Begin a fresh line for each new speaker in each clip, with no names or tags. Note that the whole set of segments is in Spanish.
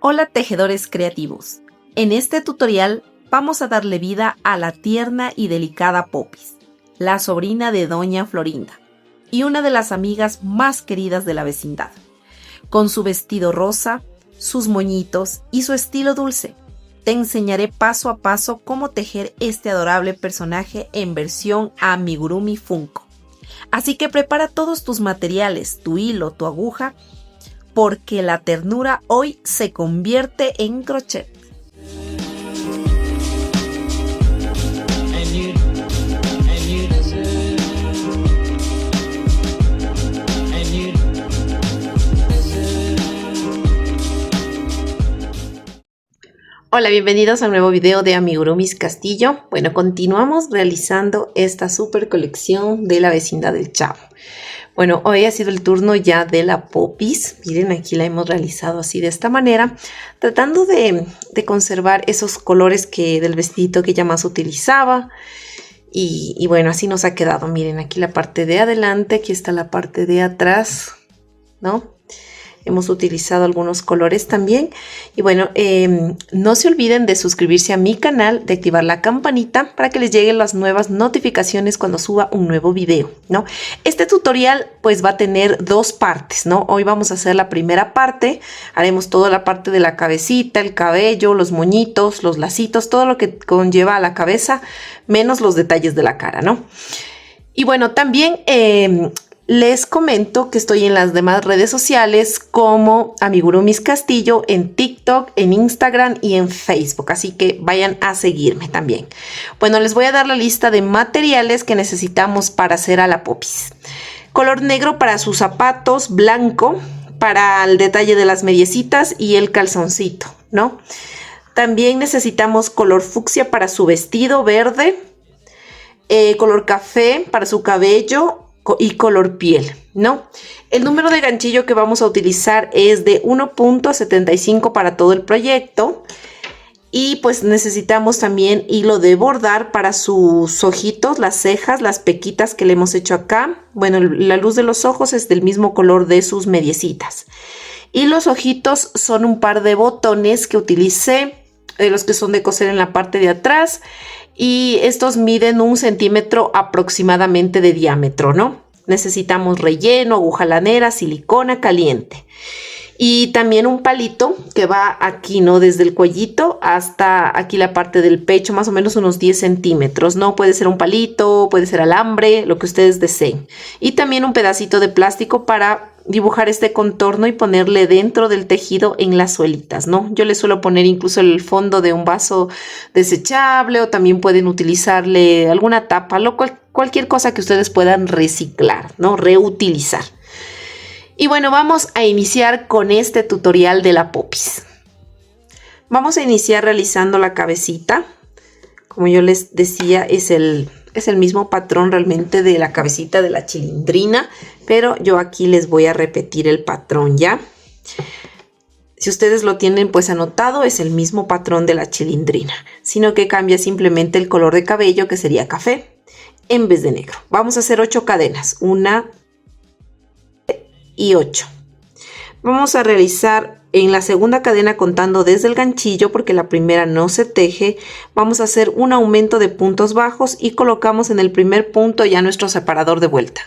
Hola tejedores creativos, en este tutorial vamos a darle vida a la tierna y delicada Popis, la sobrina de Doña Florinda y una de las amigas más queridas de la vecindad. Con su vestido rosa, sus moñitos y su estilo dulce, te enseñaré paso a paso cómo tejer este adorable personaje en versión amigurumi Funko. Así que prepara todos tus materiales, tu hilo, tu aguja, porque la ternura hoy se convierte en crochet. Hola, bienvenidos a un nuevo video de Amigurumis Castillo. Bueno, continuamos realizando esta super colección de la vecindad del Chavo. Bueno, hoy ha sido el turno ya de la Popis. Miren, aquí la hemos realizado así de esta manera, tratando de conservar esos colores del vestidito que ella más utilizaba. Y bueno, así nos ha quedado. Miren, aquí la parte de adelante, aquí está la parte de atrás, ¿no? Hemos utilizado algunos colores también. Y bueno, no se olviden de suscribirse a mi canal, de activar la campanita para que les lleguen las nuevas notificaciones cuando suba un nuevo video, ¿no? Este tutorial pues va a tener dos partes, ¿no? Hoy vamos a hacer la primera parte. Haremos toda la parte de la cabecita, el cabello, los moñitos, los lacitos, todo lo que conlleva a la cabeza, menos los detalles de la cara, ¿no? Y bueno, también les comento que estoy en las demás redes sociales como Amigurumis Castillo, en TikTok, en Instagram y en Facebook, así que vayan a seguirme también. Bueno, les voy a dar la lista de materiales que necesitamos para hacer a la Popis. Color negro para sus zapatos, blanco para el detalle de las mediecitas y el calzoncito, ¿no? También necesitamos color fucsia para su vestido, verde, color café para su cabello y color piel, ¿no? El número de ganchillo que vamos a utilizar es de 1.75 para todo el proyecto. Y pues necesitamos también hilo de bordar para sus ojitos, las cejas, las pequitas que le hemos hecho acá. Bueno, la luz de los ojos es del mismo color de sus mediecitas. Y los ojitos son un par de botones que utilicé, los que son de coser en la parte de atrás. Y estos miden 1 centímetro aproximadamente de diámetro, ¿no? Necesitamos relleno, aguja lanera, silicona caliente. Y también un palito que va aquí, ¿no? Desde el cuellito hasta aquí la parte del pecho, más o menos unos 10 centímetros, ¿no? Puede ser un palito, puede ser alambre, lo que ustedes deseen. Y también un pedacito de plástico para dibujar este contorno y ponerle dentro del tejido en las suelitas, ¿no? Yo le suelo poner incluso el fondo de un vaso desechable o también pueden utilizarle alguna tapa, cualquier cosa que ustedes puedan reciclar, ¿no? Reutilizar. Y bueno, vamos a iniciar con este tutorial de la Popis. Vamos a iniciar realizando la cabecita. Como yo les decía, es el mismo patrón realmente de la cabecita de la chilindrina, pero yo aquí les voy a repetir el patrón ya. Si ustedes lo tienen pues anotado, es el mismo patrón de la chilindrina, sino que cambia simplemente el color de cabello, que sería café, en vez de negro. Vamos a hacer 8 cadenas, 1 y 8. Vamos a realizar en la segunda cadena contando desde el ganchillo, porque la primera no se teje. Vamos a hacer un aumento de puntos bajos y colocamos en el primer punto ya nuestro separador de vuelta.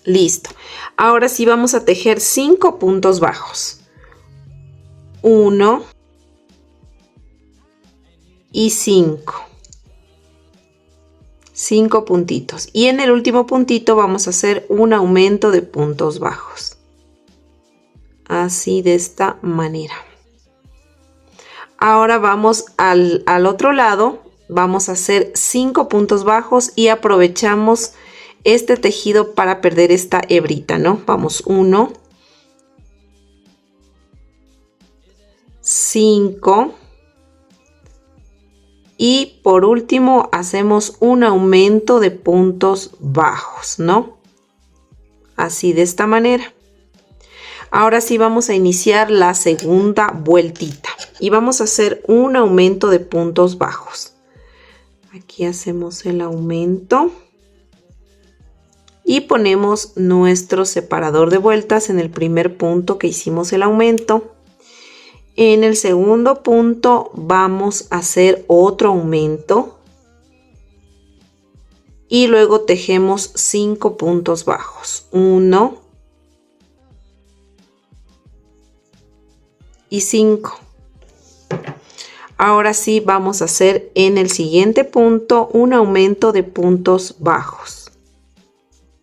Listo. Ahora sí vamos a tejer 5 puntos bajos. 1 y 5. 5 puntitos. Y en el último puntito vamos a hacer un aumento de puntos bajos. Así, de esta manera. Ahora vamos al otro lado. Vamos a hacer 5 puntos bajos y aprovechamos este tejido para perder esta hebrita, ¿no? Vamos 1, 5 y por último hacemos un aumento de puntos bajos, ¿no? Así, de esta manera. Ahora sí vamos a iniciar la segunda vueltita y vamos a hacer un aumento de puntos bajos. Aquí hacemos el aumento y ponemos nuestro separador de vueltas en el primer punto que hicimos el aumento En el segundo punto vamos a hacer otro aumento y luego tejemos 5 puntos bajos. 1 y 5. Ahora sí vamos a hacer en el siguiente punto un aumento de puntos bajos.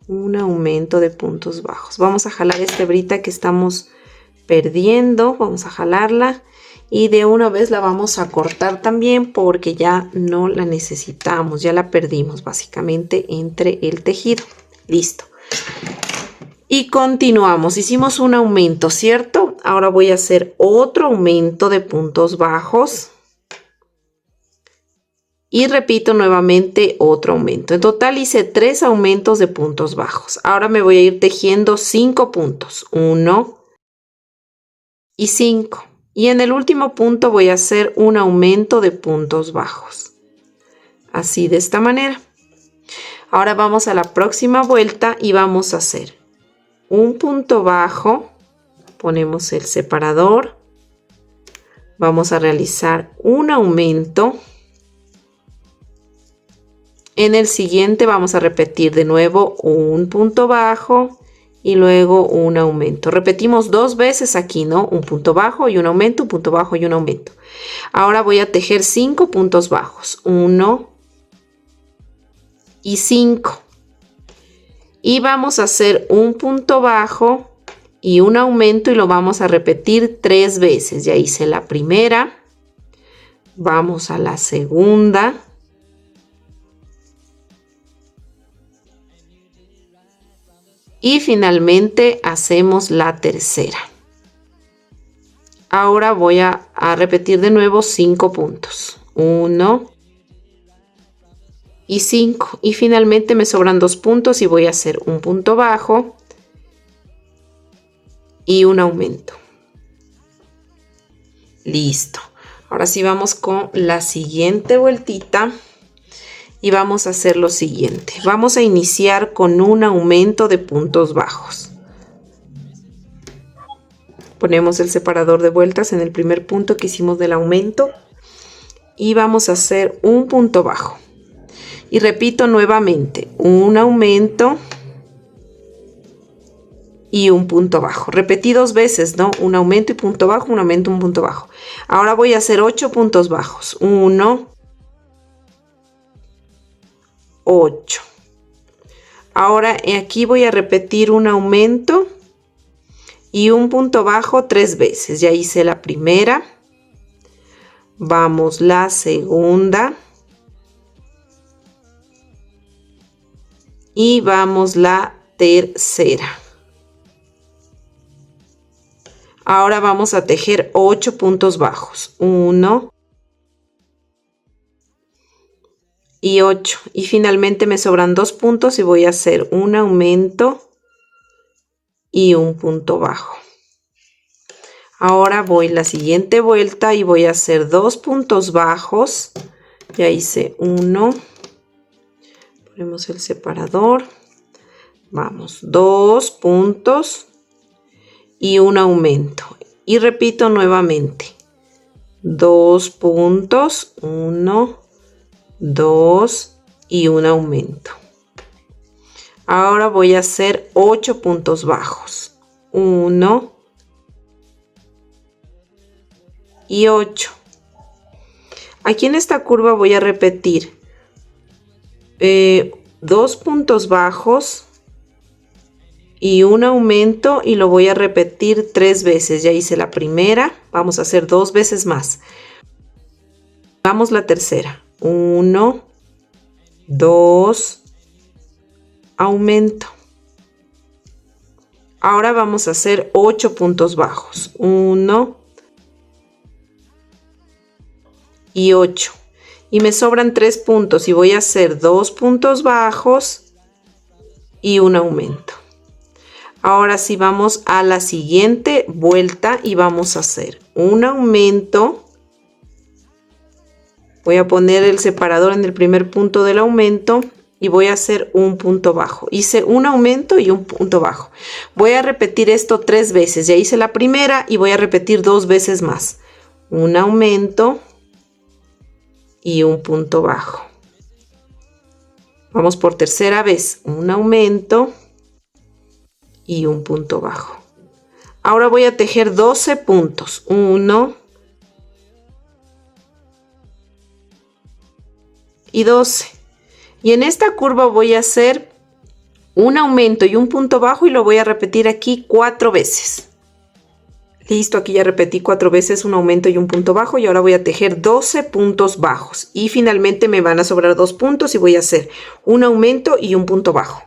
Un aumento de puntos bajos. Vamos a jalar esta hebrita que estamos perdiendo. Vamos a jalarla y de una vez la vamos a cortar también porque ya no la necesitamos. Ya la perdimos básicamente entre el tejido. Listo. Y continuamos. Hicimos un aumento, ¿cierto? Ahora voy a hacer otro aumento de puntos bajos. Y repito nuevamente otro aumento. En total hice 3 aumentos de puntos bajos. Ahora me voy a ir tejiendo 5 puntos. 1 y 5. Y en el último punto voy a hacer un aumento de puntos bajos. Así de esta manera. Ahora vamos a la próxima vuelta y vamos a hacer un punto bajo. Ponemos el separador. Vamos a realizar un aumento. En el siguiente vamos a repetir de nuevo un punto bajo y luego un aumento. Repetimos 2 veces aquí, ¿no? Un punto bajo y un aumento, un punto bajo y un aumento. Ahora voy a tejer 5 puntos bajos. 1 y 5. Y vamos a hacer un punto bajo y un aumento y lo vamos a repetir 3 veces. Ya hice la primera. Vamos a la segunda. Y finalmente hacemos la tercera. Ahora voy a repetir de nuevo 5 puntos. 1 y 5. Y finalmente me sobran 2 puntos y voy a hacer un punto bajo y un aumento. Listo. Ahora sí vamos con la siguiente vueltita. Y vamos a hacer lo siguiente. Vamos a iniciar con un aumento de puntos bajos. Ponemos el separador de vueltas en el primer punto que hicimos del aumento. Y vamos a hacer un punto bajo. Y repito nuevamente, un aumento y un punto bajo. Repetí 2 veces, ¿no? Un aumento y punto bajo, un aumento, un punto bajo. Ahora voy a hacer 8 puntos bajos. 1, 8. Ahora aquí voy a repetir un aumento y un punto bajo 3 veces. Ya hice la primera. Vamos la segunda. Y vamos la tercera. Ahora vamos a tejer 8 puntos bajos. 1 y 8. Y finalmente me sobran 2 puntos y voy a hacer un aumento y un punto bajo. Ahora voy la siguiente vuelta y voy a hacer 2 puntos bajos. Ya hice 1. Ponemos el separador. Vamos, 2 puntos y un aumento. Y repito nuevamente. 2 puntos, 1, 2 y un aumento. Ahora voy a hacer 8 puntos bajos. 1 y 8. Aquí en esta curva voy a repetir 2 puntos bajos y un aumento y lo voy a repetir 3 veces. Ya hice la primera, vamos a hacer 2 veces más. Vamos la tercera. 1, 2, aumento. Ahora vamos a hacer 8 puntos bajos. 1 y 8. Y me sobran 3 puntos y voy a hacer 2 puntos bajos y un aumento. Ahora sí vamos a la siguiente vuelta y vamos a hacer un aumento. Voy a poner el separador en el primer punto del aumento y voy a hacer un punto bajo. Hice un aumento y un punto bajo. Voy a repetir esto 3 veces. Ya hice la primera y voy a repetir 2 veces más. Un aumento y un punto bajo. Vamos por tercera vez. Un aumento y un punto bajo. Ahora voy a tejer 12 puntos. 1 y 12. Y en esta curva voy a hacer un aumento y un punto bajo y lo voy a repetir aquí 4 veces. Listo, aquí ya repetí 4 veces un aumento y un punto bajo y ahora voy a tejer 12 puntos bajos. Y finalmente me van a sobrar 2 puntos y voy a hacer un aumento y un punto bajo.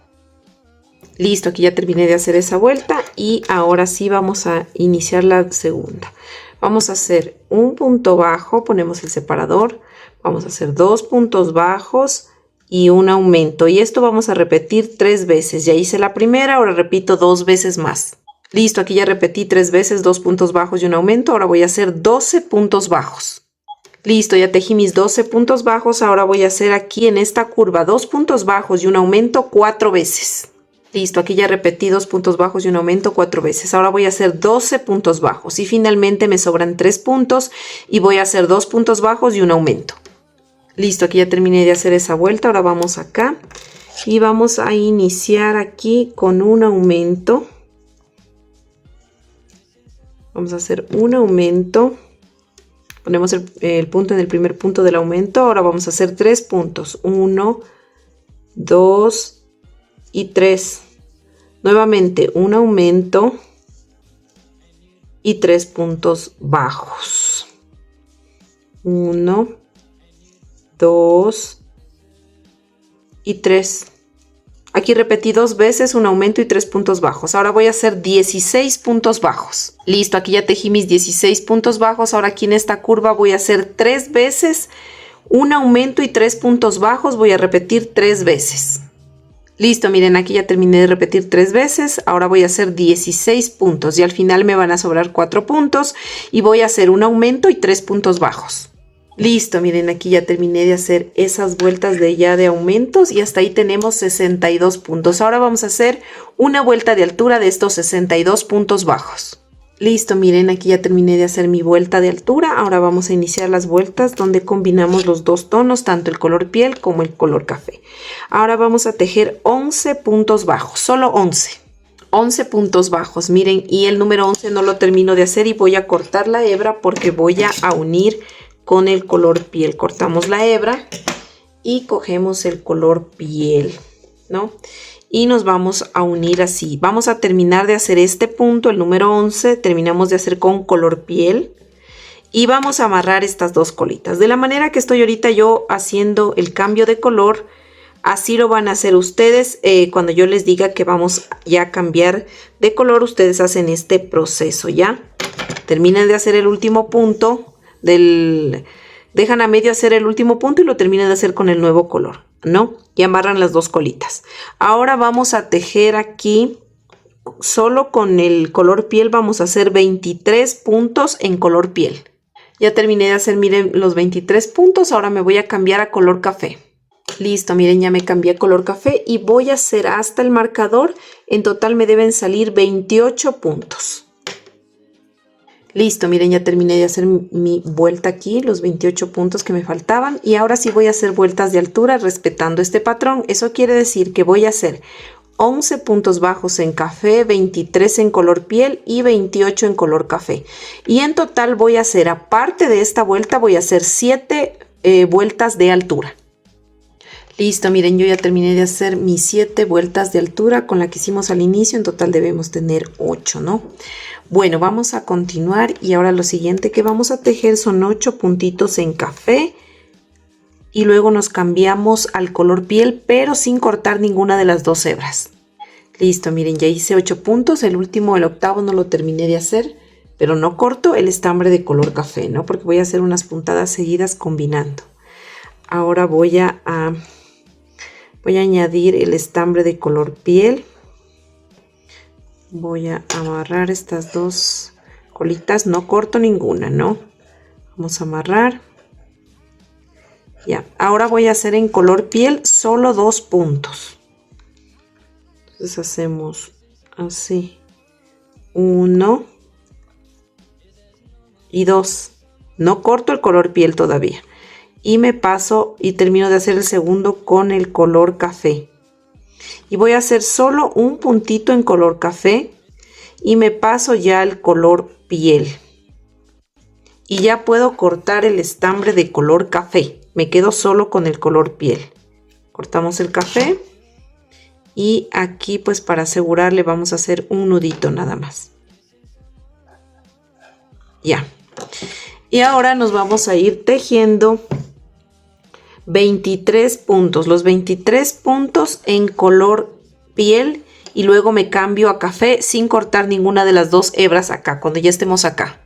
Listo, aquí ya terminé de hacer esa vuelta y ahora sí vamos a iniciar la segunda. Vamos a hacer un punto bajo, ponemos el separador, vamos a hacer 2 puntos bajos y un aumento. Y esto vamos a repetir 3 veces. Ya hice la primera, ahora repito 2 veces más. Listo, aquí ya repetí 3 veces, 2 puntos bajos y un aumento. Ahora voy a hacer 12 puntos bajos. Listo, ya tejí mis 12 puntos bajos. Ahora voy a hacer aquí en esta curva 2 puntos bajos y un aumento 4 veces. Listo, aquí ya repetí 2 puntos bajos y un aumento 4 veces. Ahora voy a hacer 12 puntos bajos y finalmente me sobran 3 puntos y voy a hacer 2 puntos bajos y un aumento. Listo, aquí ya terminé de hacer esa vuelta. Ahora vamos acá y vamos a iniciar aquí con un aumento. Vamos a hacer un aumento. Ponemos el punto en el primer punto del aumento. Ahora vamos a hacer 3 puntos. 1, 2 y 3. Nuevamente un aumento y 3 puntos bajos. 1, 2 y 3. Aquí repetí 2 veces un aumento y 3 puntos bajos. Ahora voy a hacer 16 puntos bajos. Listo, aquí ya tejí mis 16 puntos bajos. Ahora aquí en esta curva voy a hacer 3 veces un aumento y 3 puntos bajos. Voy a repetir 3 veces. Listo, miren, aquí ya terminé de repetir 3 veces. Ahora voy a hacer 16 puntos y al final me van a sobrar 4 puntos y voy a hacer un aumento y 3 puntos bajos. Listo, miren, aquí ya terminé de hacer esas vueltas de aumentos y hasta ahí tenemos 62 puntos. Ahora vamos a hacer una vuelta de altura de estos 62 puntos bajos. Listo, miren, aquí ya terminé de hacer mi vuelta de altura. Ahora vamos a iniciar las vueltas donde combinamos los dos tonos, tanto el color piel como el color café. Ahora vamos a tejer 11 puntos bajos, solo 11. 11 puntos bajos, miren, y el número 11 no lo termino de hacer y voy a cortar la hebra porque voy a unir con el color piel. Cortamos la hebra y cogemos el color piel, ¿no? Y nos vamos a unir así. Vamos a terminar de hacer este punto, el número 11, terminamos de hacer con color piel. Y vamos a amarrar estas dos colitas. De la manera que estoy ahorita yo haciendo el cambio de color, así lo van a hacer ustedes. Cuando yo les diga que vamos ya a cambiar de color, ustedes hacen este proceso, ¿ya? Terminen de hacer el último punto dejan a medio hacer el último punto y lo terminan de hacer con el nuevo color, ¿no? Y amarran las dos colitas. Ahora vamos a tejer aquí solo con el color piel. Vamos a hacer 23 puntos en color piel. Ya terminé de hacer, miren, los 23 puntos. Ahora me voy a cambiar a color café. Listo, miren, ya me cambié a color café y voy a hacer hasta el marcador. En total me deben salir 28 puntos. Listo, miren, ya terminé de hacer mi vuelta aquí, los 28 puntos que me faltaban. Y ahora sí voy a hacer vueltas de altura respetando este patrón. Eso quiere decir que voy a hacer 11 puntos bajos en café, 23 en color piel y 28 en color café. Y en total voy a hacer, aparte de esta vuelta, voy a hacer 7 vueltas de altura. Listo, miren, yo ya terminé de hacer mis 7 vueltas de altura con la que hicimos al inicio. En total debemos tener 8, ¿no? Bueno, vamos a continuar y ahora lo siguiente que vamos a tejer son 8 puntitos en café y luego nos cambiamos al color piel, pero sin cortar ninguna de las dos hebras. Listo, miren, ya hice 8 puntos, el último, el octavo no lo terminé de hacer, pero no corto el estambre de color café, ¿no? Porque voy a hacer unas puntadas seguidas combinando. Ahora voy a añadir el estambre de color piel. Voy a amarrar estas dos colitas, no corto ninguna, ¿no? Vamos a amarrar Ya, ahora voy a hacer en color piel solo 2 puntos. Entonces hacemos así. 1 y 2. No corto el color piel todavía. Y me paso y termino de hacer el segundo con el color café. Y voy a hacer solo un puntito en color café y me paso ya al color piel. Y ya puedo cortar el estambre de color café. Me quedo solo con el color piel. Cortamos el café y aquí pues para asegurar le vamos a hacer un nudito nada más. Ya. Y ahora nos vamos a ir tejiendo 23 puntos. Los 23 puntos en color piel y luego me cambio a café sin cortar ninguna de las dos hebras acá, cuando ya estemos acá.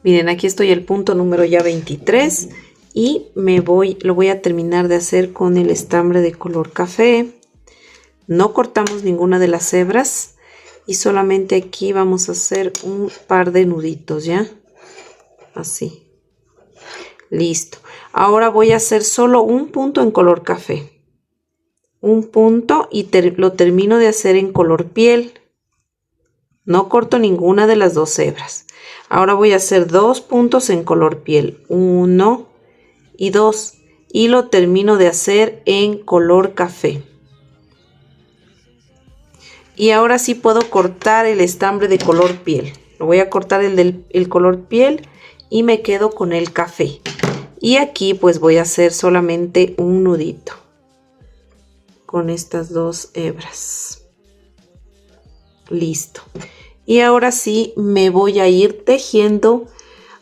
Miren, aquí estoy el punto número ya 23 y lo voy a terminar de hacer con el estambre de color café. No cortamos ninguna de las hebras y solamente aquí vamos a hacer un par de nuditos, ¿ya? Así. Listo. Ahora voy a hacer solo un punto en color café. Un punto y lo termino de hacer en color piel. No corto ninguna de las dos hebras. Ahora voy a hacer 2 puntos en color piel. 1 y 2. Y lo termino de hacer en color café. Y ahora sí puedo cortar el estambre de color piel. Lo voy a cortar el color piel y me quedo con el café. Y aquí pues voy a hacer solamente un nudito con estas 2 hebras. Listo. Y ahora sí me voy a ir tejiendo.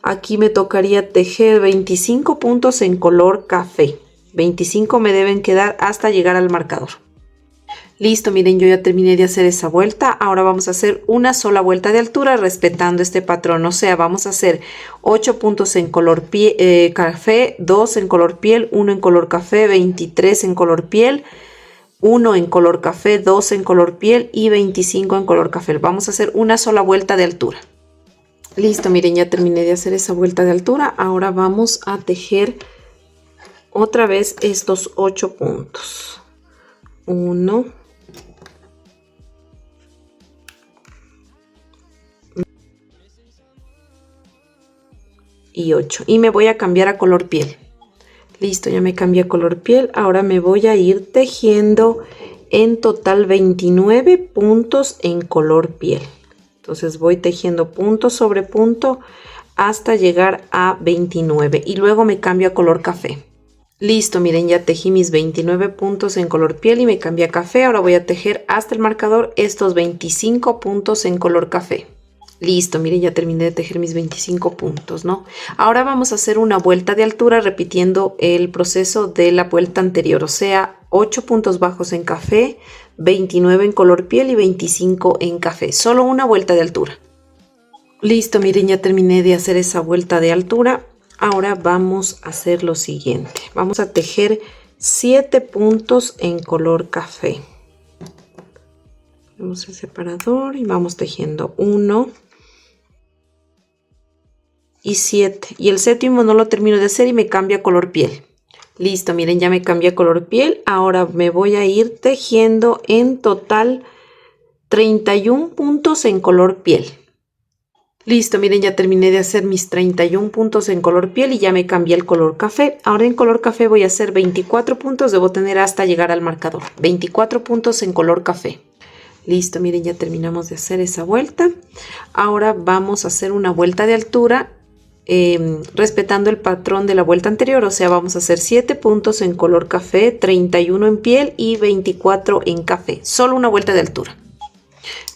Aquí me tocaría tejer 25 puntos en color café. 25 me deben quedar hasta llegar al marcador. Listo, miren, yo ya terminé de hacer esa vuelta. Ahora vamos a hacer una sola vuelta de altura respetando este patrón. O sea, vamos a hacer 8 puntos en color café, 2 en color piel, 1 en color café, 23 en color piel, 1 en color café, 2 en color piel y 25 en color café. Vamos a hacer una sola vuelta de altura. Listo, miren, ya terminé de hacer esa vuelta de altura. Ahora vamos a tejer otra vez estos 8 puntos. 1, y 8 y me voy a cambiar a color piel. Listo, ya me cambié a color piel. Ahora me voy a ir tejiendo en total 29 puntos en color piel. Entonces voy tejiendo punto sobre punto hasta llegar a 29 y luego me cambio a color café. Listo, miren, ya tejí mis 29 puntos en color piel y me cambié a café. Ahora voy a tejer hasta el marcador estos 25 puntos en color café. Listo, miren, ya terminé de tejer mis 25 puntos, ¿no? Ahora vamos a hacer una vuelta de altura repitiendo el proceso de la vuelta anterior, o sea, 8 puntos bajos en café, 29 en color piel y 25 en café. Solo una vuelta de altura. Listo, miren, ya terminé de hacer esa vuelta de altura. Ahora vamos a hacer lo siguiente. Vamos a tejer 7 puntos en color café. Vamos al separador y vamos tejiendo 1 y 7. Y el séptimo no lo termino de hacer y me cambia a color piel. Listo, miren, ya me cambié a color piel. Ahora me voy a ir tejiendo en total 31 puntos en color piel. Listo, miren, ya terminé de hacer mis 31 puntos en color piel y ya me cambié el color café. Ahora en color café voy a hacer 24 puntos, debo tener hasta llegar al marcador. 24 puntos en color café. Listo, miren, ya terminamos de hacer esa vuelta. Ahora vamos a hacer una vuelta de altura respetando el patrón de la vuelta anterior. O sea, vamos a hacer 7 puntos en color café, 31 en piel y 24 en café. Solo una vuelta de altura.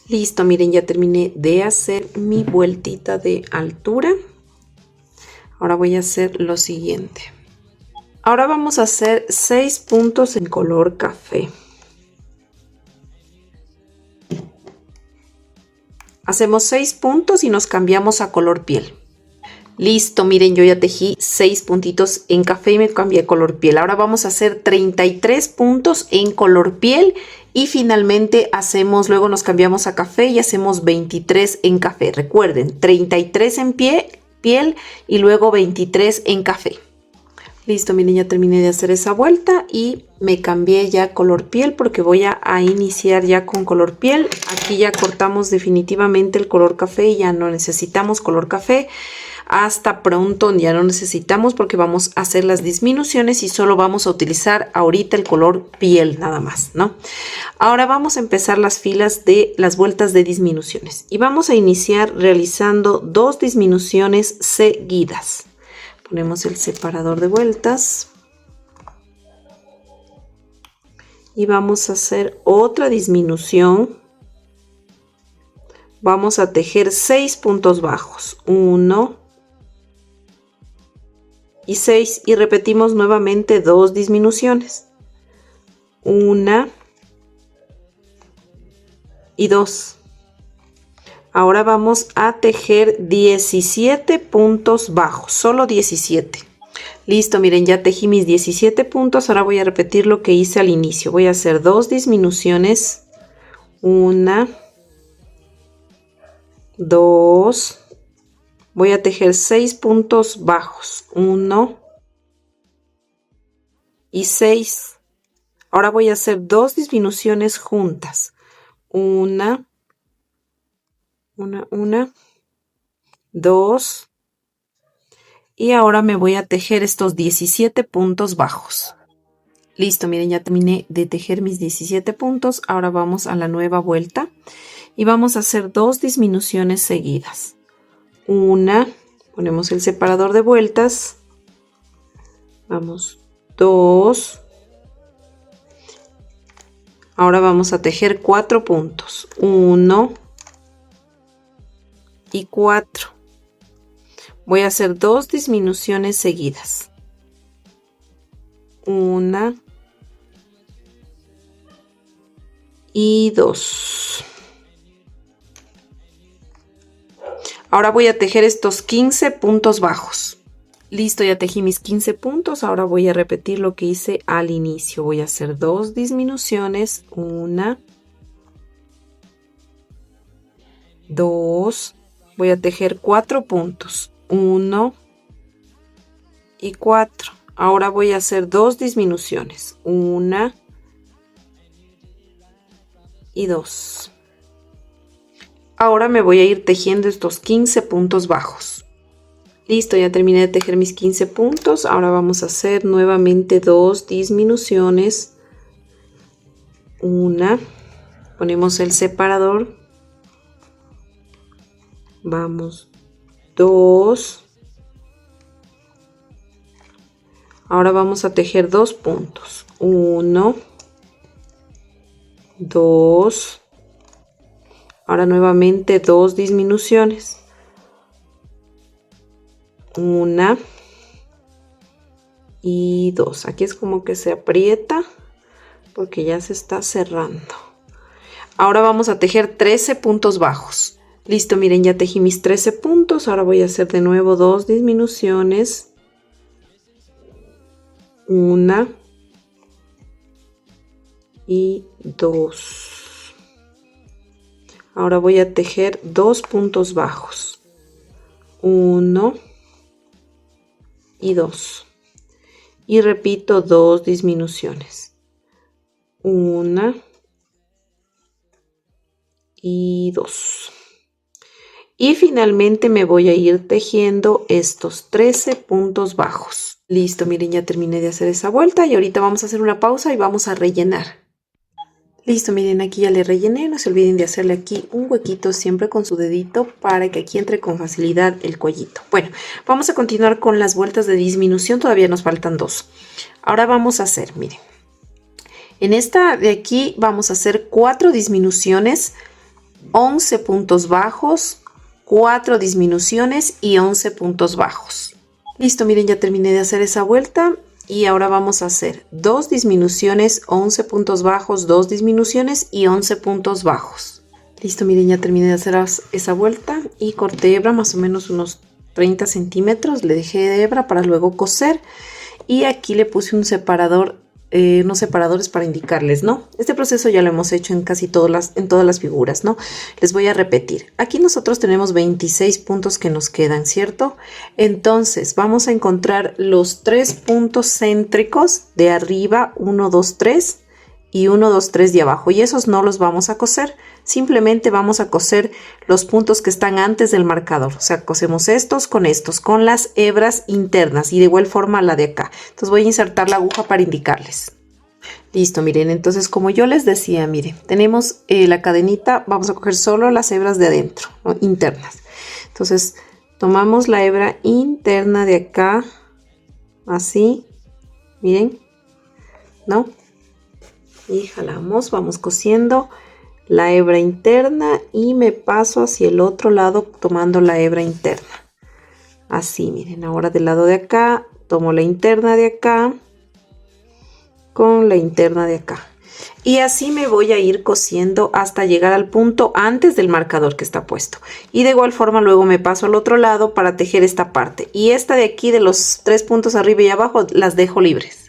Listo, miren, ya terminé de hacer mi vueltita de altura. Ahora voy a hacer lo siguiente. Ahora vamos a hacer 6 puntos en color café. Hacemos 6 puntos y nos cambiamos a color piel. Listo, miren, yo ya tejí 6 puntitos en café y me cambié a color piel. Ahora vamos a hacer 33 puntos en color piel y finalmente luego nos cambiamos a café y hacemos 23 en café. Recuerden, 33 en piel y luego 23 en café. Listo, miren, ya terminé de hacer esa vuelta y me cambié ya color piel porque voy a iniciar ya con color piel. Aquí ya cortamos definitivamente el color café y ya no necesitamos color café. Hasta pronto, ya no necesitamos porque vamos a hacer las disminuciones y solo vamos a utilizar ahorita el color piel nada más, ¿no? Ahora vamos a empezar las filas de las vueltas de disminuciones y vamos a iniciar realizando 2 disminuciones seguidas. Ponemos el separador de vueltas y vamos a hacer otra disminución. Vamos a tejer 6 puntos bajos, 1 y 6, y repetimos nuevamente 2 disminuciones, 1 y 2. Ahora vamos a tejer 17 puntos bajos, solo 17. Listo, miren, ya tejí mis 17 puntos. Ahora voy a repetir lo que hice al inicio. Voy a hacer 2 disminuciones, 1, 2. Voy a tejer 6 puntos bajos, 1 y 6. Ahora voy a hacer 2 disminuciones juntas, 1, 2, y ahora me voy a tejer estos 17 puntos bajos. Listo, miren, ya terminé de tejer mis 17 puntos. Ahora vamos a la nueva vuelta y vamos a hacer 2 disminuciones seguidas. Una, ponemos el separador de vueltas, vamos, 2. Ahora vamos a tejer 4 puntos, 1 y 4. Voy a hacer 2 disminuciones seguidas, 1 y 2. Ahora voy a tejer estos 15 puntos bajos. Listo, ya tejí mis 15 puntos. Ahora voy a repetir lo que hice al inicio. Voy a hacer 2 disminuciones, 1, 2. Voy a tejer 4 puntos, 1 y 4. Ahora voy a hacer 2 disminuciones, 1 y 2. Ahora me voy a ir tejiendo estos 15 puntos bajos. Listo, ya terminé de tejer mis 15 puntos. Ahora vamos a hacer nuevamente 2 disminuciones. Una, ponemos el separador. Vamos, 2. Ahora vamos a tejer 2 puntos. 1, 2. Ahora nuevamente 2 disminuciones. 1 y 2. Aquí es como que se aprieta porque ya se está cerrando. Ahora vamos a tejer 13 puntos bajos. Listo, miren, ya tejí mis 13 puntos. Ahora voy a hacer de nuevo 2 disminuciones. 1 y 2. Ahora voy a tejer 2 puntos bajos, 1 y 2. Y repito 2 disminuciones, 1 y 2. Y finalmente me voy a ir tejiendo estos 13 puntos bajos. Listo, miren, ya terminé de hacer esa vuelta y ahorita vamos a hacer una pausa y vamos a rellenar. Listo, miren, aquí ya le rellené. No se olviden de hacerle aquí un huequito siempre con su dedito para que aquí entre con facilidad el cuellito. Bueno, vamos a continuar con las vueltas de disminución. Todavía nos faltan 2. Ahora vamos a hacer, miren, en esta de aquí vamos a hacer 4 disminuciones, 11 puntos bajos, 4 disminuciones y 11 puntos bajos. Listo, miren, ya terminé de hacer esa vuelta. Y ahora vamos a hacer 2 disminuciones, 11 puntos bajos, 2 disminuciones y 11 puntos bajos. Listo, miren, ya terminé de hacer esa vuelta y corté hebra más o menos unos 30 centímetros. Le dejé de hebra para luego coser. Y aquí le puse un separador unos separadores para indicarles, ¿no? Este proceso ya lo hemos hecho en casi todas las figuras, ¿no? Les voy a repetir. Aquí nosotros tenemos 26 puntos que nos quedan, ¿cierto? Entonces vamos a encontrar los 3 puntos céntricos de arriba, 1, 2, 3 y 1, 2, 3 de abajo, y esos no los vamos a coser, simplemente vamos a coser los puntos que están antes del marcador, o sea, cosemos estos con las hebras internas y de igual forma la de acá. Entonces voy a insertar la aguja para indicarles. Listo, miren, entonces como yo les decía, miren, tenemos la cadenita, vamos a coger solo las hebras de adentro, ¿no? Internas. Entonces tomamos la hebra interna de acá, así, miren, ¿no? Y jalamos, vamos cosiendo la hebra interna y me paso hacia el otro lado tomando la hebra interna. Así, miren, ahora del lado de acá tomo la interna de acá con la interna de acá. Y así me voy a ir cosiendo hasta llegar al punto antes del marcador que está puesto. Y de igual forma luego me paso al otro lado para tejer esta parte. Y esta de aquí de los 3 puntos arriba y abajo las dejo libres.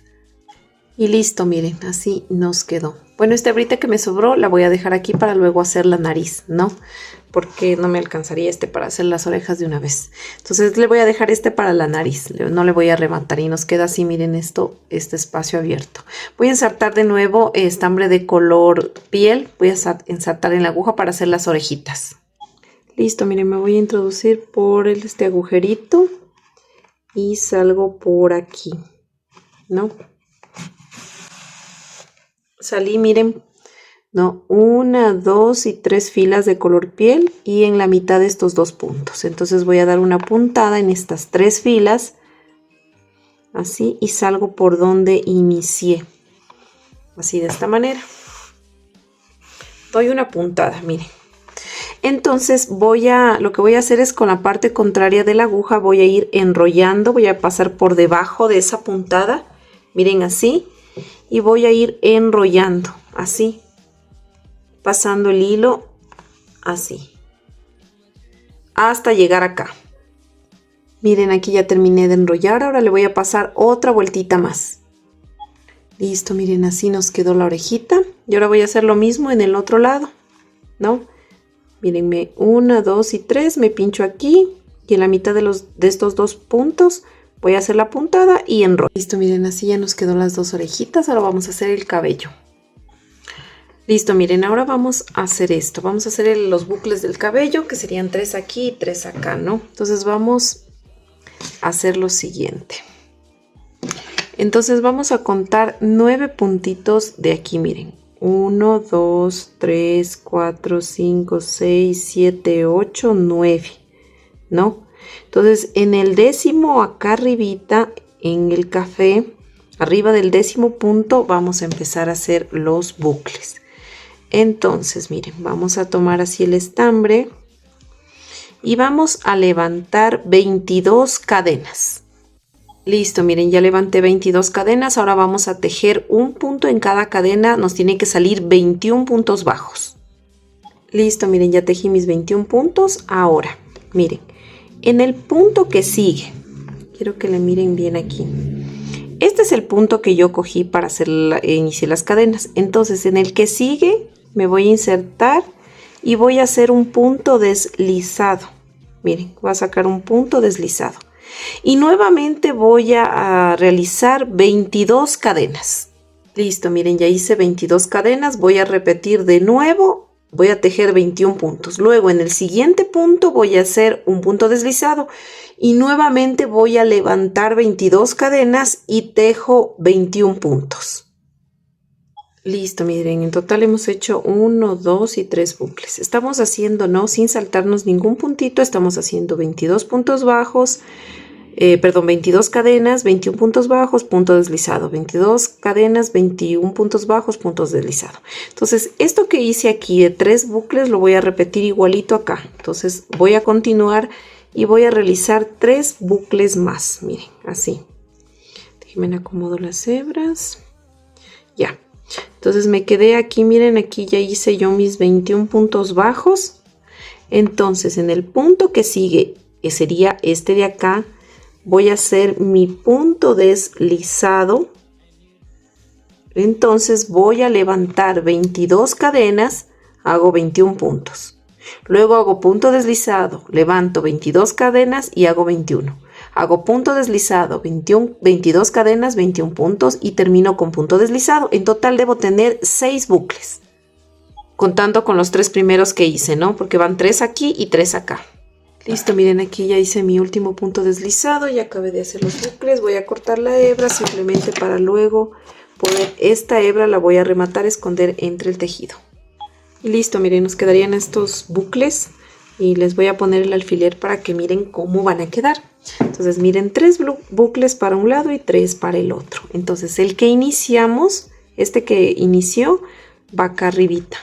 Y listo, miren, así nos quedó. Bueno, esta hebrita que me sobró la voy a dejar aquí para luego hacer la nariz, ¿no? Porque no me alcanzaría para hacer las orejas de una vez. Entonces le voy a dejar para la nariz, no le voy a rematar y nos queda así, miren este espacio abierto. Voy a ensartar de nuevo estambre de color piel, voy a ensartar en la aguja para hacer las orejitas. Listo, miren, me voy a introducir por este agujerito y salgo por aquí, ¿no? Salí, miren, ¿no? 1, 2 y 3 filas de color piel y en la mitad de estos 2 puntos. Entonces voy a dar una puntada en estas 3 filas, así, y salgo por donde inicié, así de esta manera. Doy una puntada, miren. Entonces lo que voy a hacer es con la parte contraria de la aguja voy a ir enrollando, voy a pasar por debajo de esa puntada, miren así. Y voy a ir enrollando así, pasando el hilo así hasta llegar acá. Miren, aquí ya terminé de enrollar, ahora le voy a pasar otra vueltita más. Listo, miren, así nos quedó la orejita y ahora voy a hacer lo mismo en el otro lado, ¿no? Mírenme, 1, 2 y 3, me pincho aquí y en la mitad de estos 2 puntos voy a hacer la puntada y enrollo. Listo, miren, así ya nos quedó las 2 orejitas. Ahora vamos a hacer el cabello. Listo, miren, ahora vamos a hacer esto. Vamos a hacer los bucles del cabello, que serían 3 aquí y 3 acá, ¿no? Entonces vamos a hacer lo siguiente. Entonces vamos a contar 9 puntitos de aquí, miren. 1, 2, 3, 4, 5, 6, 7, 8, 9, ¿no? Entonces en el 10º acá arribita en el café, arriba del 10º punto vamos a empezar a hacer los bucles. Entonces miren, vamos a tomar así el estambre y vamos a levantar 22 cadenas. Listo, miren, ya levanté 22 cadenas, ahora vamos a tejer un punto en cada cadena, nos tiene que salir 21 puntos bajos. Listo, miren, ya tejí mis 21 puntos, ahora, miren. En el punto que sigue, quiero que le miren bien aquí. Este es el punto que yo cogí para iniciar las cadenas. Entonces, en el que sigue, me voy a insertar y voy a hacer un punto deslizado. Miren, voy a sacar un punto deslizado. Y nuevamente voy a realizar 22 cadenas. Listo, miren, ya hice 22 cadenas. Voy a repetir de nuevo. Voy a tejer 21 puntos. Luego en el siguiente punto voy a hacer un punto deslizado y nuevamente voy a levantar 22 cadenas y tejo 21 puntos. Listo, miren, en total hemos hecho 1, 2 y 3 bucles. Estamos haciendo, ¿no? Sin saltarnos ningún puntito, estamos haciendo 22 puntos bajos, 22 cadenas, 21 puntos bajos, punto deslizado, 22 cadenas, 21 puntos bajos, puntos deslizado. Entonces, esto que hice aquí de 3 bucles lo voy a repetir igualito acá. Entonces, voy a continuar y voy a realizar 3 bucles más. Miren, así. Déjenme acomodo las hebras. Ya. Entonces, me quedé aquí, miren, aquí ya hice yo mis 21 puntos bajos. Entonces, en el punto que sigue, que sería este de acá, voy a hacer mi punto deslizado Entonces voy a levantar 22 cadenas, hago 21 puntos. Luego hago punto deslizado, levanto 22 cadenas y hago 21. Hago punto deslizado, 22 cadenas, 21 puntos y termino con punto deslizado. En total debo tener 6 bucles, contando con los 3 primeros que hice, ¿no? Porque van 3 aquí y 3 acá. Listo, miren, aquí ya hice mi último punto deslizado, ya acabé de hacer los bucles. Voy a cortar la hebra simplemente para luego poder, esta hebra la voy a rematar, esconder entre el tejido. Y listo, miren, nos quedarían estos bucles y les voy a poner el alfiler para que miren cómo van a quedar. Entonces miren, 3 bucles para un lado y 3 para el otro. Entonces el que iniciamos, este que inició, va acá arribita,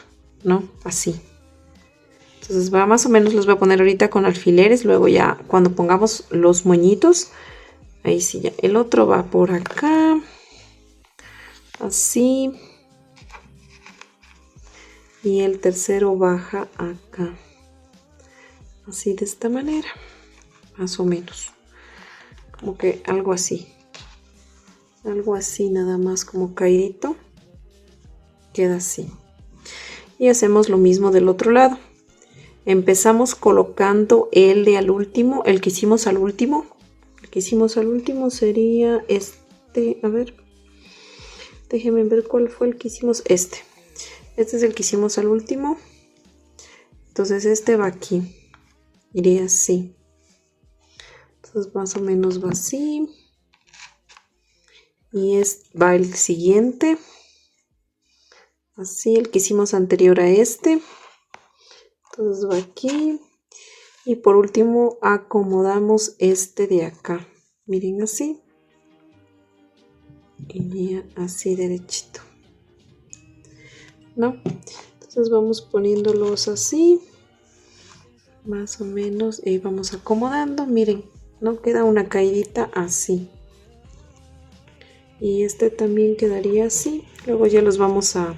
¿no? Así. Entonces va más o menos, los voy a poner ahorita con alfileres, luego ya cuando pongamos los moñitos, ahí sí ya. El otro va por acá, así. Y el tercero baja acá, así de esta manera, más o menos. Como que algo así nada más como caidito, queda así. Y hacemos lo mismo del otro lado. Empezamos colocando el de al último, el que hicimos al último. El que hicimos al último sería este, a ver, déjenme ver cuál fue el que hicimos, este es el que hicimos al último. Entonces este va aquí, iría así. Entonces más o menos va así. Y va el siguiente, así, el que hicimos anterior a este. Entonces va aquí. Y por último acomodamos este de acá. Miren así. Y así derechito, ¿no? Entonces vamos poniéndolos así. Más o menos. Y vamos acomodando. Miren, ¿no? Queda una caidita así. Y este también quedaría así. Luego ya los vamos a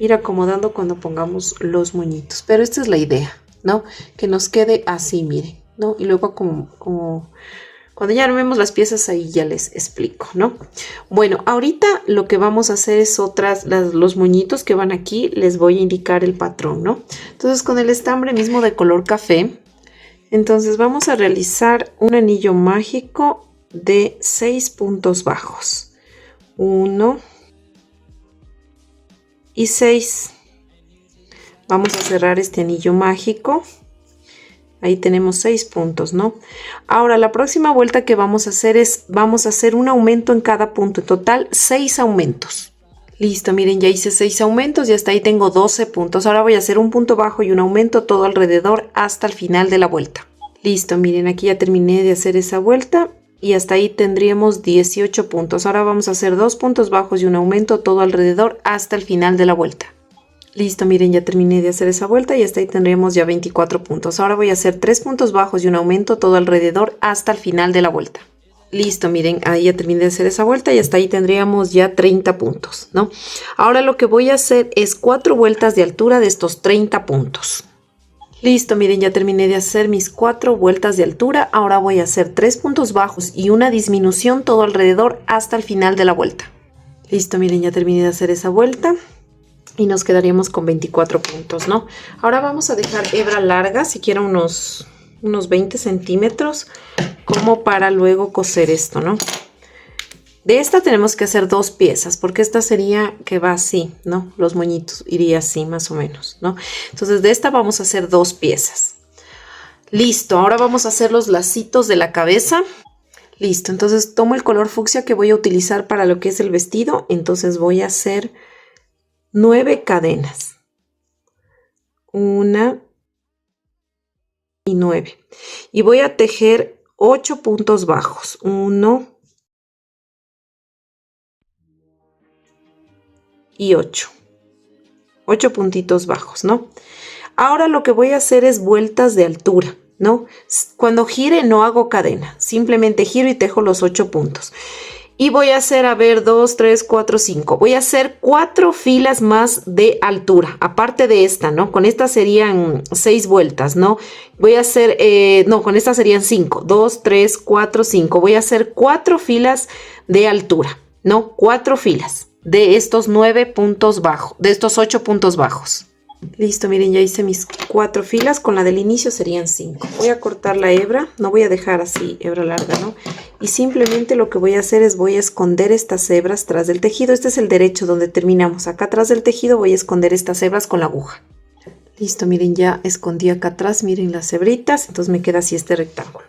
ir acomodando cuando pongamos los moñitos. Pero esta es la idea, ¿no? Que nos quede así, miren, ¿no? Y luego como cuando ya armemos las piezas ahí ya les explico, ¿no? Bueno, ahorita lo que vamos a hacer es los moñitos que van aquí, les voy a indicar el patrón, ¿no? Entonces con el estambre mismo de color café, entonces vamos a realizar un anillo mágico de 6 puntos bajos. 1 y 6. Vamos a cerrar este anillo mágico. Ahí tenemos 6 puntos, ¿no? Ahora la próxima vuelta que vamos a hacer vamos a hacer un aumento en cada punto. En total 6 aumentos. Listo, miren, ya hice 6 aumentos y hasta ahí tengo 12 puntos. Ahora voy a hacer un punto bajo y un aumento todo alrededor hasta el final de la vuelta. Listo, miren, aquí ya terminé de hacer esa vuelta. Y hasta ahí tendríamos 18 puntos. Ahora vamos a hacer 2 puntos bajos y un aumento todo alrededor hasta el final de la vuelta. Listo, miren, ya terminé de hacer esa vuelta y hasta ahí tendríamos ya 24 puntos. Ahora voy a hacer 3 puntos bajos y un aumento todo alrededor hasta el final de la vuelta. Listo, miren, ahí ya terminé de hacer esa vuelta y hasta ahí tendríamos ya 30 puntos, ¿no? Ahora lo que voy a hacer es 4 vueltas de altura de estos 30 puntos. Listo, miren, ya terminé de hacer mis 4 vueltas de altura. Ahora voy a hacer 3 puntos bajos y una disminución todo alrededor hasta el final de la vuelta. Listo, miren, ya terminé de hacer esa vuelta y nos quedaríamos con 24 puntos, ¿no? Ahora vamos a dejar hebra larga, siquiera unos 20 centímetros, como para luego coser esto, ¿no? De esta tenemos que hacer 2 piezas, porque esta sería que va así, ¿no? Los moñitos iría así más o menos, ¿no? Entonces de esta vamos a hacer 2 piezas. Listo, ahora vamos a hacer los lacitos de la cabeza. Listo, entonces tomo el color fucsia que voy a utilizar para lo que es el vestido. Entonces voy a hacer 9 cadenas. 1 y 9. Y voy a tejer 8 puntos bajos. 1 y 8 puntitos bajos, ¿no? Ahora lo que voy a hacer es vueltas de altura, ¿no? Cuando gire no hago cadena, simplemente giro y tejo los 8 puntos. Y voy a hacer, a ver, 2, 3, 4, 5. Voy a hacer 4 filas más de altura, aparte de esta, ¿no? Con esta serían 6 vueltas, ¿no? Voy a hacer, no, con esta serían 5. 2, 3, 4, 5. Voy a hacer 4 filas de altura, ¿no? 4 filas. de estos 9 puntos bajos, de estos 8 puntos bajos. Listo, miren, ya hice mis 4 filas, con la del inicio serían 5. Voy a cortar la hebra, no voy a dejar así hebra larga, ¿no? Y simplemente lo que voy a hacer es voy a esconder estas hebras tras del tejido. Este es el derecho donde terminamos. Acá atrás del tejido voy a esconder estas hebras con la aguja. Listo, miren, ya escondí acá atrás, miren las hebritas, entonces me queda así este rectángulo.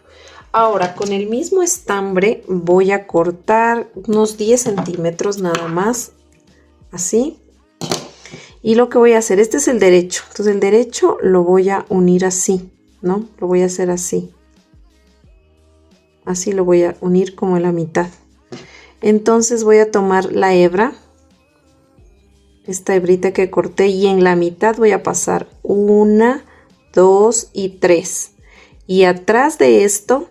Ahora, con el mismo estambre voy a cortar unos 10 centímetros nada más, así. Y lo que voy a hacer, este es el derecho, entonces el derecho lo voy a unir así, ¿no? Lo voy a hacer así. Así lo voy a unir como en la mitad. Entonces voy a tomar la hebra, esta hebrita que corté, y en la mitad voy a pasar 1, 2 y 3. Y atrás de esto,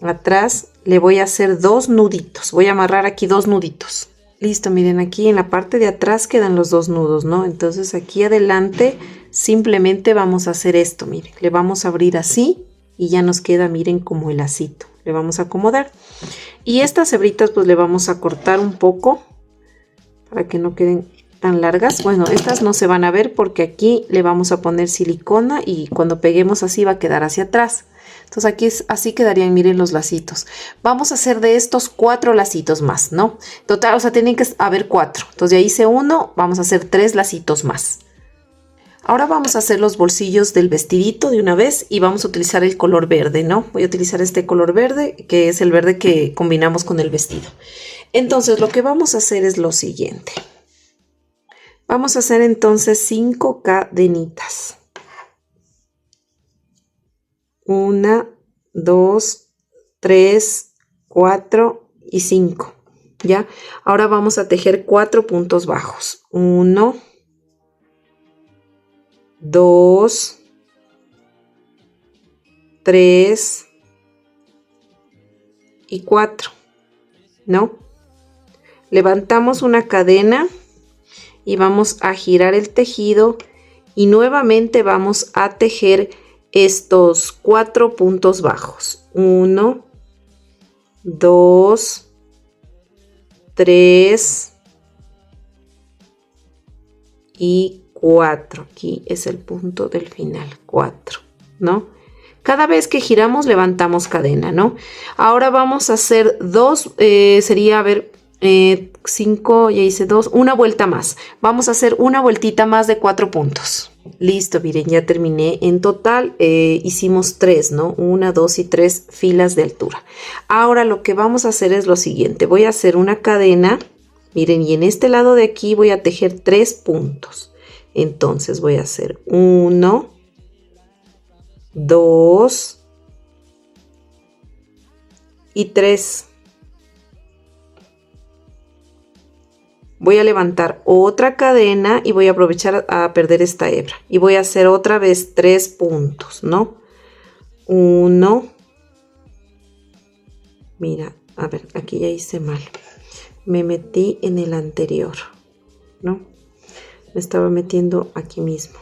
atrás le voy a hacer 2 nuditos. Voy a amarrar aquí 2 nuditos. Listo, miren, aquí en la parte de atrás quedan los 2 nudos, ¿no? Entonces aquí adelante simplemente vamos a hacer esto, miren. Le vamos a abrir así y ya nos queda, miren, como el lacito. Le vamos a acomodar. Y estas hebritas pues le vamos a cortar un poco para que no queden tan largas. Bueno, estas no se van a ver porque aquí le vamos a poner silicona y cuando peguemos así va a quedar hacia atrás. Entonces aquí así quedarían, miren, los lacitos. Vamos a hacer de estos 4 lacitos más, ¿no? Total, o sea, tienen que haber 4. Entonces ya hice 1, vamos a hacer 3 lacitos más. Ahora vamos a hacer los bolsillos del vestidito de una vez y vamos a utilizar el color verde, ¿no? Voy a utilizar este color verde, que es el verde que combinamos con el vestido. Entonces lo que vamos a hacer es lo siguiente. Vamos a hacer entonces 5 cadenitas. 1, 2, 3, 4 y 5. ¿Ya? Ahora vamos a tejer 4 puntos bajos. 1, 2, 3 y 4. ¿No? Levantamos una cadena y vamos a girar el tejido y nuevamente vamos a tejer estos 4 puntos bajos. 1, 2, 3 y 4. Aquí es el punto del final, 4, ¿no? Cada vez que giramos levantamos cadena, ¿no? Ahora vamos a hacer 2, sería, a ver, 5, ya hice 2, una vuelta más. Vamos a hacer una vueltita más de 4 puntos. Listo, miren, ya terminé. En total hicimos 3, ¿no? 1, 2 y 3 filas de altura. Ahora lo que vamos a hacer es lo siguiente. Voy a hacer una cadena, miren, y en este lado de aquí voy a tejer 3 puntos. Entonces voy a hacer 1, 2 y 3. Voy a levantar otra cadena y voy a aprovechar a perder esta hebra. Y voy a hacer otra vez 3 puntos, ¿no? 1. Mira, a ver, aquí ya hice mal. Me metí en el anterior, ¿no? Me estaba metiendo aquí mismo.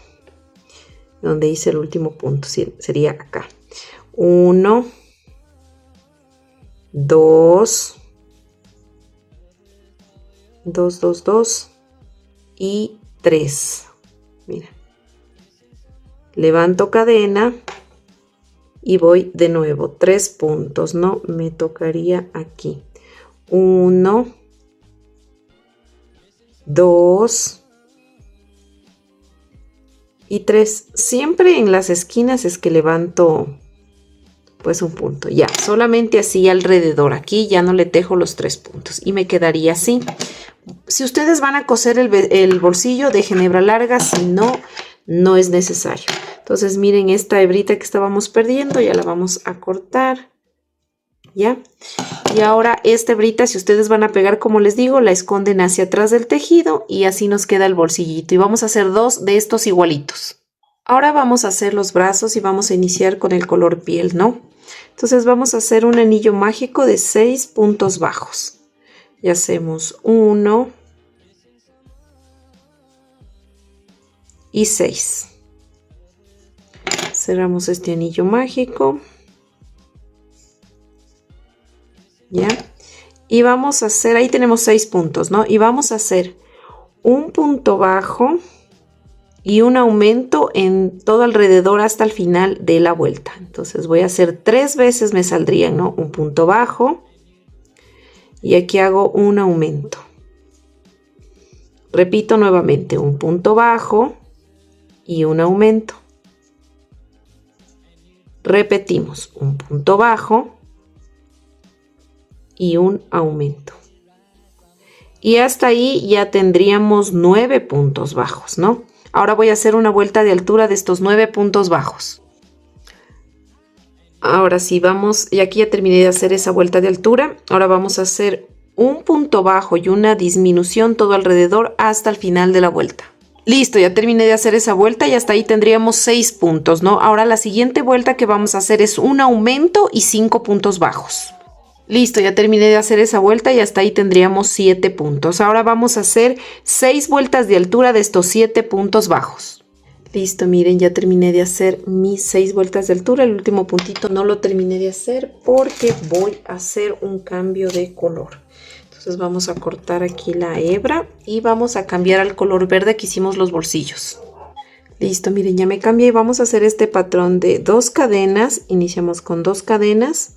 Donde hice el último punto, sería acá. 1, 2, 2, 2, 2 y 3. Mira, levanto cadena y voy de nuevo 3 puntos, no me tocaría aquí. 1, 2 y 3. Siempre en las esquinas es que levanto pues un punto, ya, solamente así alrededor. Aquí ya no le tejo los 3 puntos y me quedaría así. Si ustedes van a coser el bolsillo, dejen hebra larga, si no, no es necesario. Entonces miren, esta hebrita que estábamos perdiendo ya la vamos a cortar, ¿ya? Y ahora esta hebrita, si ustedes van a pegar, como les digo, la esconden hacia atrás del tejido y así nos queda el bolsillito. Y vamos a hacer 2 de estos igualitos. Ahora vamos a hacer los brazos y vamos a iniciar con el color piel, ¿no? Entonces vamos a hacer un anillo mágico de 6 puntos bajos. Y hacemos 1 y 6. Cerramos este anillo mágico. ¿Ya? Y vamos a hacer, ahí tenemos 6 puntos, ¿no? Y vamos a hacer un punto bajo y un aumento en todo alrededor hasta el final de la vuelta. Entonces voy a hacer 3 veces, me saldrían, ¿no? Un punto bajo y aquí hago un aumento. Repito nuevamente, un punto bajo y un aumento. Repetimos, un punto bajo y un aumento. Y hasta ahí ya tendríamos 9 puntos bajos, ¿no? Ahora voy a hacer una vuelta de altura de estos 9 puntos bajos. Ahora sí, vamos, y aquí ya terminé de hacer esa vuelta de altura. Ahora vamos a hacer un punto bajo y una disminución todo alrededor hasta el final de la vuelta. Listo, ya terminé de hacer esa vuelta y hasta ahí tendríamos 6 puntos, ¿no? Ahora la siguiente vuelta que vamos a hacer es un aumento y 5 puntos bajos. Listo, ya terminé de hacer esa vuelta y hasta ahí tendríamos 7 puntos. Ahora vamos a hacer 6 vueltas de altura de estos 7 puntos bajos. Listo, miren, ya terminé de hacer mis 6 vueltas de altura. El último puntito no lo terminé de hacer porque voy a hacer un cambio de color. Entonces vamos a cortar aquí la hebra y vamos a cambiar al color verde que hicimos los bolsillos. Listo, miren, ya me cambié y vamos a hacer este patrón de 2 cadenas. Iniciamos con 2 cadenas.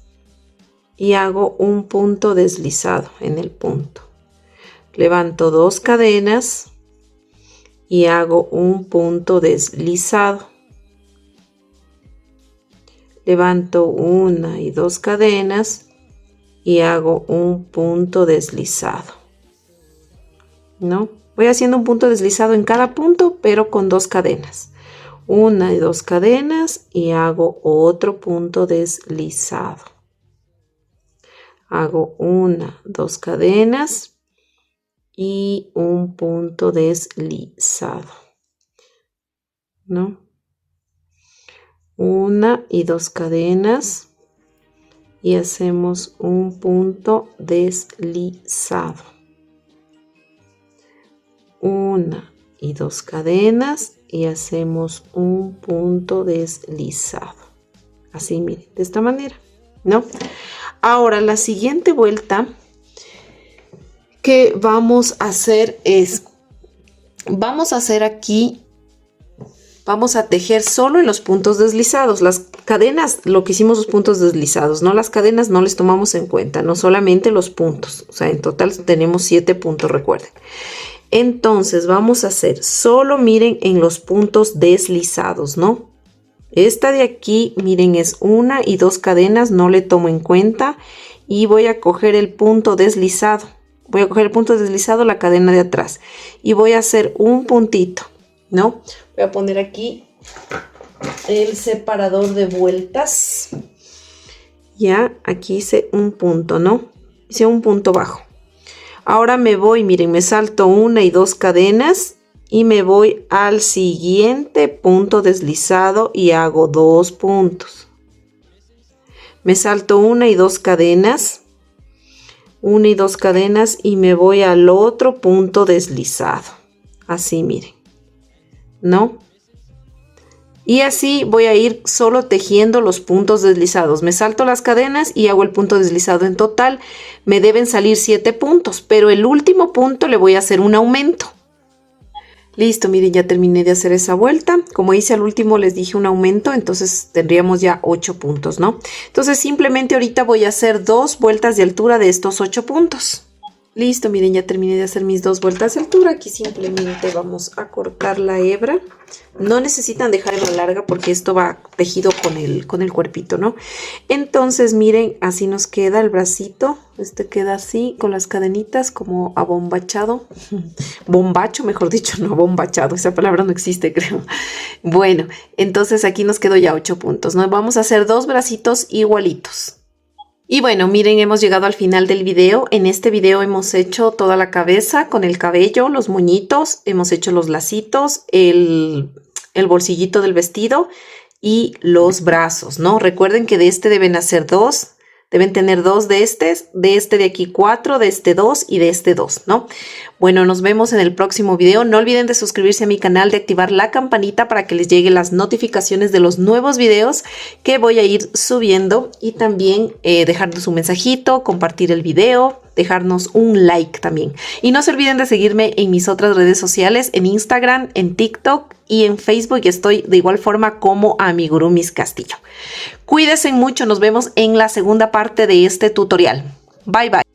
Y hago un punto deslizado en el punto. Levanto 2 cadenas y hago un punto deslizado. Levanto 1 y 2 cadenas y hago un punto deslizado. ¿No? Voy haciendo un punto deslizado en cada punto, pero con 2 cadenas. 1 y 2 cadenas y hago otro punto deslizado. Hago 1, 2 cadenas y un punto deslizado, ¿no? 1 y 2 cadenas y hacemos un punto deslizado. 1 y 2 cadenas y hacemos un punto deslizado. Así, miren, de esta manera, ¿no? Ahora la siguiente vuelta que vamos a hacer es, vamos a hacer aquí, vamos a tejer solo en los puntos deslizados. Las cadenas, lo que hicimos los puntos deslizados, no, las cadenas no les tomamos en cuenta, no solamente los puntos. O sea, en total tenemos 7 puntos, recuerden. Entonces vamos a hacer solo, miren, en los puntos deslizados, ¿no? Esta de aquí, miren, es 1 y 2 cadenas, no le tomo en cuenta. Y voy a coger el punto deslizado. Voy a coger el punto deslizado, la cadena de atrás. Y voy a hacer un puntito, ¿no? Voy a poner aquí el separador de vueltas. Ya, aquí hice un punto, ¿no? Hice un punto bajo. Ahora me voy, miren, me salto 1 y 2 cadenas. Y me voy al siguiente punto deslizado y hago 2 puntos. Me salto 1 y 2 cadenas. 1 y 2 cadenas y me voy al otro punto deslizado. Así, miren. ¿No? Y así voy a ir solo tejiendo los puntos deslizados. Me salto las cadenas y hago el punto deslizado. En total me deben salir 7 puntos, pero el último punto le voy a hacer un aumento. Listo, miren, ya terminé de hacer esa vuelta. Como hice al último, les dije un aumento, entonces tendríamos ya 8 puntos, ¿no? Entonces simplemente ahorita voy a hacer 2 vueltas de altura de estos 8 puntos. Listo, miren, ya terminé de hacer mis 2 vueltas de altura. Aquí simplemente vamos a cortar la hebra. No necesitan dejarla larga porque esto va tejido con el cuerpito, ¿no? Entonces, miren, así nos queda el bracito. Este queda así, con las cadenitas como abombachado. Bombacho, mejor dicho, no abombachado. Esa palabra no existe, creo. Bueno, entonces aquí nos quedó ya 8 puntos, ¿no? Vamos a hacer 2 bracitos igualitos. Y bueno, miren, hemos llegado al final del video. En este video hemos hecho toda la cabeza con el cabello, los moñitos, hemos hecho los lacitos, el bolsillito del vestido y los brazos, ¿no? Recuerden que de este deben hacer 2, deben tener 2 de este de aquí 4, de este 2 y de este 2, ¿no? Bueno, nos vemos en el próximo video. No olviden de suscribirse a mi canal, de activar la campanita para que les lleguen las notificaciones de los nuevos videos que voy a ir subiendo y también dejarnos un mensajito, compartir el video. dejarnos un like también. Y no se olviden de seguirme en mis otras redes sociales, en Instagram, en TikTok y en Facebook. Y estoy de igual forma como Amigurumis Castillo. Cuídense mucho, nos vemos en la segunda parte de este tutorial. Bye bye.